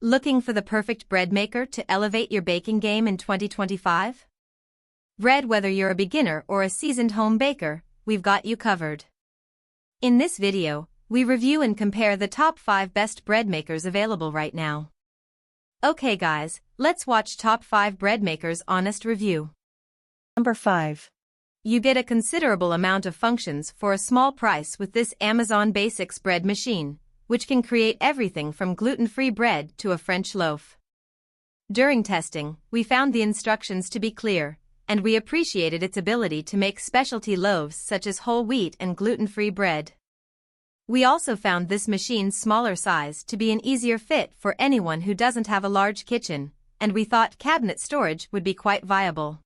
Looking for the perfect bread maker to elevate your baking game in 2025? Whether you're a beginner or a seasoned home baker, we've got you covered. In this video, we review and compare the top 5 best bread makers available right now. Okay guys, let's watch top 5 bread makers honest review. Number 5. You get a considerable amount of functions for a small price with this Amazon Basics bread machine, which can create everything from gluten-free bread to a French loaf. During testing, we found the instructions to be clear, and we appreciated its ability to make specialty loaves such as whole wheat and gluten-free bread. We also found this machine's smaller size to be an easier fit for anyone who doesn't have a large kitchen, and we thought cabinet storage would be quite viable.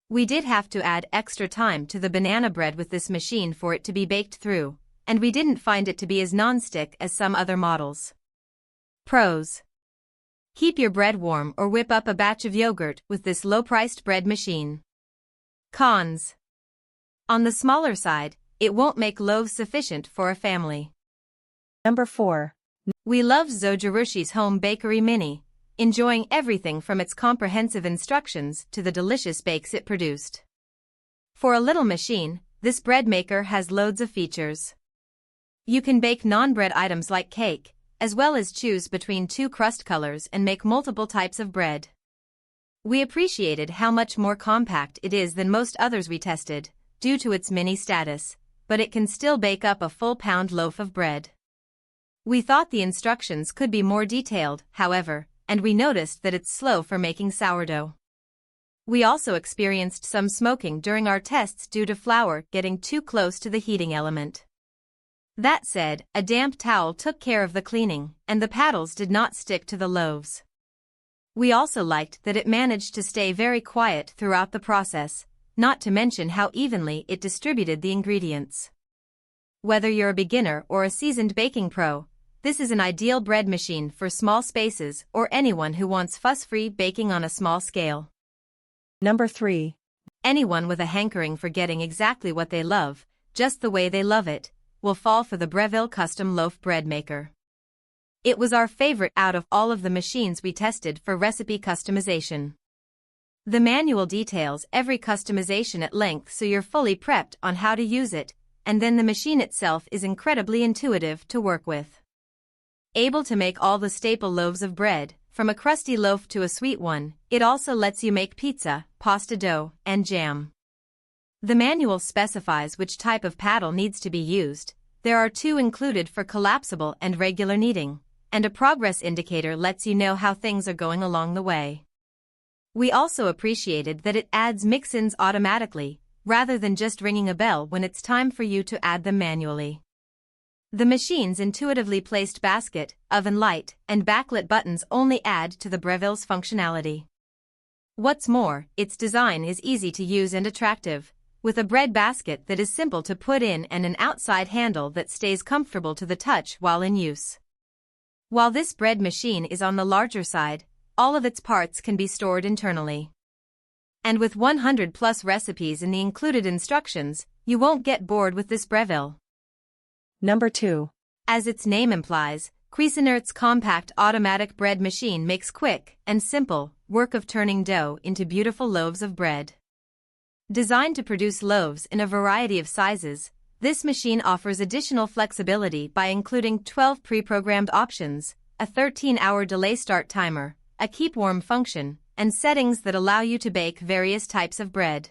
We did have to add extra time to the banana bread with this machine for it to be baked through, and we didn't find it to be as non-stick as some other models. Pros: keep your bread warm or whip up a batch of yogurt with this low-priced bread machine. Cons: on the smaller side, it won't make loaves sufficient for a family. Number 4. We love Zojirushi's Home Bakery Mini, enjoying everything from its comprehensive instructions to the delicious bakes it produced. For a little machine, this bread maker has loads of features. You can bake non-bread items like cake, as well as choose between 2 crust colors and make multiple types of bread. We appreciated how much more compact it is than most others we tested, due to its mini status, but it can still bake up a full pound loaf of bread. We thought the instructions could be more detailed, however, and we noticed that it's slow for making sourdough. We also experienced some smoking during our tests due to flour getting too close to the heating element. That said, a damp towel took care of the cleaning, and the paddles did not stick to the loaves. We also liked that it managed to stay very quiet throughout the process, not to mention how evenly it distributed the ingredients. Whether you're a beginner or a seasoned baking pro, this is an ideal bread machine for small spaces or anyone who wants fuss-free baking on a small scale. Number 3. Anyone with a hankering for getting exactly what they love, just the way they love it, will fall for the Breville Custom Loaf Bread Maker. It was our favorite out of all of the machines we tested for recipe customization. The manual details every customization at length so you're fully prepped on how to use it, and then the machine itself is incredibly intuitive to work with. Able to make all the staple loaves of bread, from a crusty loaf to a sweet one, it also lets you make pizza, pasta dough, and jam. The manual specifies which type of paddle needs to be used. There are 2 included for collapsible and regular kneading, and a progress indicator lets you know how things are going along the way. We also appreciated that it adds mix-ins automatically, rather than just ringing a bell when it's time for you to add them manually. The machine's intuitively placed basket, oven light, and backlit buttons only add to the Breville's functionality. What's more, its design is easy to use and attractive, with a bread basket that is simple to put in and an outside handle that stays comfortable to the touch while in use. While this bread machine is on the larger side, all of its parts can be stored internally. And with 100+ recipes in the included instructions, you won't get bored with this Breville. Number 2. As its name implies, Cuisinart's compact automatic bread machine makes quick and simple work of turning dough into beautiful loaves of bread. Designed to produce loaves in a variety of sizes, this machine offers additional flexibility by including 12 pre-programmed options, a 13-hour delay start timer, a keep warm function, and settings that allow you to bake various types of bread.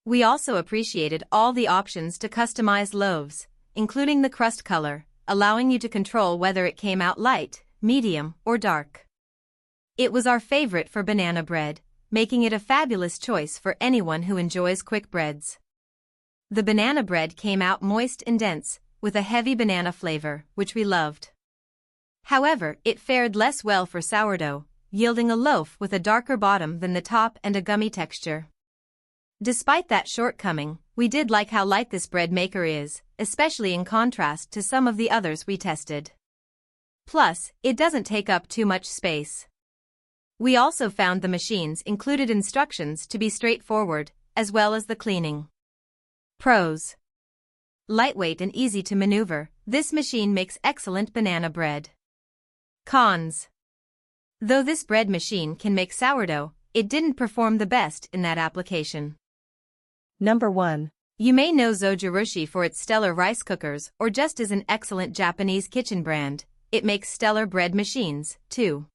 We also appreciated all the options to customize loaves, including the crust color, allowing you to control whether it came out light, medium, or dark. It was our favorite for banana bread, making it a fabulous choice for anyone who enjoys quick breads. The banana bread came out moist and dense, with a heavy banana flavor, which we loved. However, it fared less well for sourdough, yielding a loaf with a darker bottom than the top and a gummy texture. Despite that shortcoming, we did like how light this bread maker is, especially in contrast to some of the others we tested. Plus, it doesn't take up too much space. We also found the machine's included instructions to be straightforward, as well as the cleaning. Pros: lightweight and easy to maneuver, this machine makes excellent banana bread. Cons: Though this bread machine can make sourdough, it didn't perform the best in that application. Number 1. You may know Zojirushi for its stellar rice cookers or just as an excellent Japanese kitchen brand. It makes stellar bread machines, too.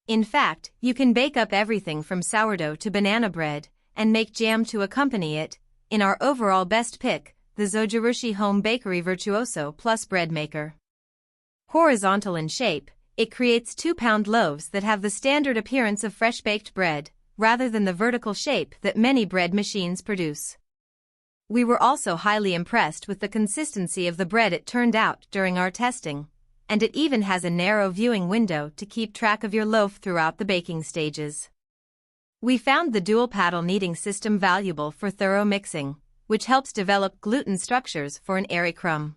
In fact, you can bake up everything from sourdough to banana bread, and make jam to accompany it. In our overall best pick, the Zojirushi Home Bakery Virtuoso Plus Bread Maker. Horizontal in shape, it creates 2-pound loaves that have the standard appearance of fresh-baked bread, rather than the vertical shape that many bread machines produce. We were also highly impressed with the consistency of the bread it turned out during our testing, and it even has a narrow viewing window to keep track of your loaf throughout the baking stages. We found the dual paddle kneading system valuable for thorough mixing, which helps develop gluten structures for an airy crumb.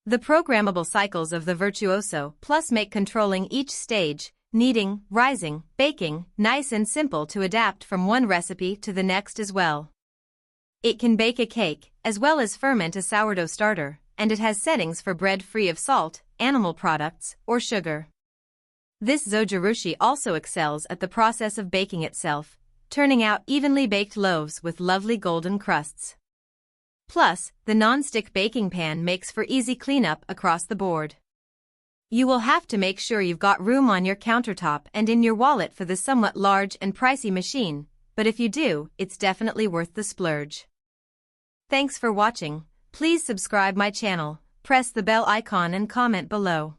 The programmable cycles of the Virtuoso Plus make controlling each stage, kneading, rising, baking, nice and simple to adapt from one recipe to the next as well. It can bake a cake, as well as ferment a sourdough starter, and it has settings for bread free of salt, animal products, or sugar. This Zojirushi also excels at the process of baking itself, turning out evenly baked loaves with lovely golden crusts. Plus, the non-stick baking pan makes for easy cleanup across the board. You will have to make sure you've got room on your countertop and in your wallet for the somewhat large and pricey machine, but if you do, it's definitely worth the splurge. Thanks for watching. Please subscribe my channel, press the bell icon and comment below.